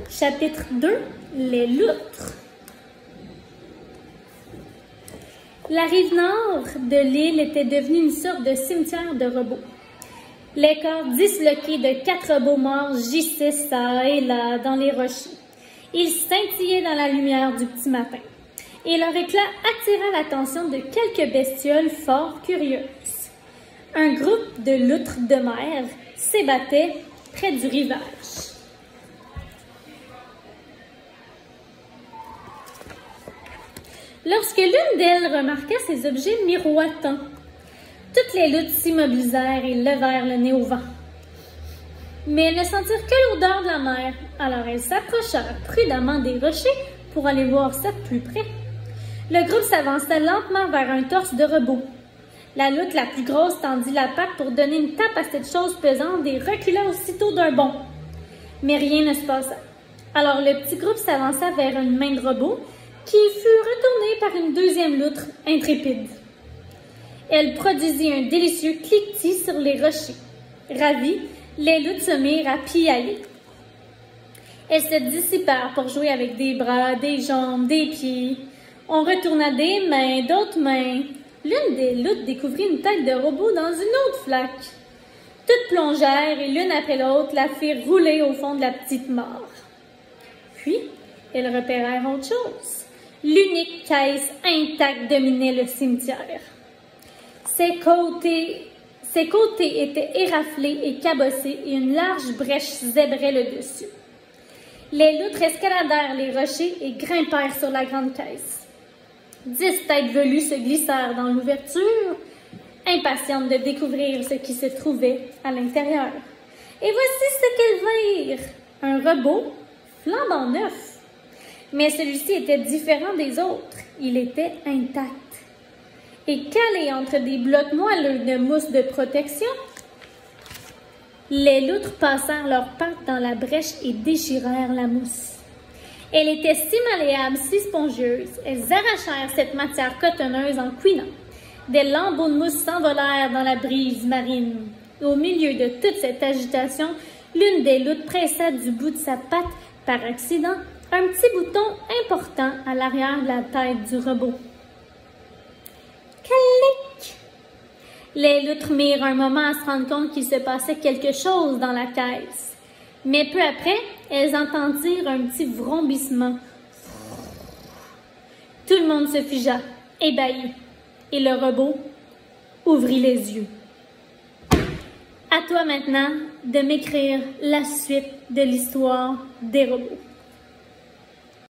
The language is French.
Chapitre 2, les loutres. La rive nord de l'île était devenue une sorte de cimetière de robots. Les corps disloqués de 4 robots morts gissaient çà et là dans les rochers. Ils scintillaient dans la lumière du petit matin, et leur éclat attira l'attention de quelques bestioles fort curieuses. Un groupe de loutres de mer s'ébattait près du rivage. Lorsque l'une d'elles remarqua ces objets miroitants, toutes les loutres s'immobilisèrent et levèrent le nez au vent. Mais elles ne sentirent que l'odeur de la mer, alors elles s'approchèrent prudemment des rochers pour aller voir ça de plus près. Le groupe s'avança lentement vers un torse de robot. La loutre la plus grosse tendit la patte pour donner une tape à cette chose pesante et recula aussitôt d'un bond. Mais rien ne se passa. Alors le petit groupe s'avança vers une main de robot qui fut retournée par une deuxième loutre intrépide. Elle produisit un délicieux cliquetis sur les rochers. Ravis, les loutres se mirent à piailler. Elles se dissipèrent pour jouer avec des bras, des jambes, des pieds. On retourna des mains, d'autres mains. L'une des loutres découvrit une tête de robot dans une autre flaque. Toutes plongèrent et l'une après l'autre la firent rouler au fond de la petite mare. Puis, elles repérèrent autre chose. L'unique caisse intacte dominait le cimetière. Ses côtés étaient éraflés et cabossés et une large brèche zébrait le dessus. Les loutres escaladèrent les rochers et grimpèrent sur la grande caisse. 10 têtes velues se glissèrent dans l'ouverture, impatientes de découvrir ce qui se trouvait à l'intérieur. Et voici ce qu'elles virent, un robot flambant neuf. Mais celui-ci était différent des autres. Il était intact. Et calé entre des blocs moelleux de mousse de protection, les loutres passèrent leurs pattes dans la brèche et déchirèrent la mousse. Elle était si malléable, si spongieuse, elles arrachèrent cette matière cotonneuse en couinant. Des lambeaux de mousse s'envolèrent dans la brise marine. Au milieu de toute cette agitation, l'une des loutres pressa du bout de sa patte, par accident, un petit bouton important à l'arrière de la tête du robot. Clic! Les loutres mirent un moment à se rendre compte qu'il se passait quelque chose dans la caisse. Mais peu après, elles entendirent un petit vrombissement. Tout le monde se figea, ébahi, et le robot ouvrit les yeux. À toi maintenant de m'écrire la suite de l'histoire des robots.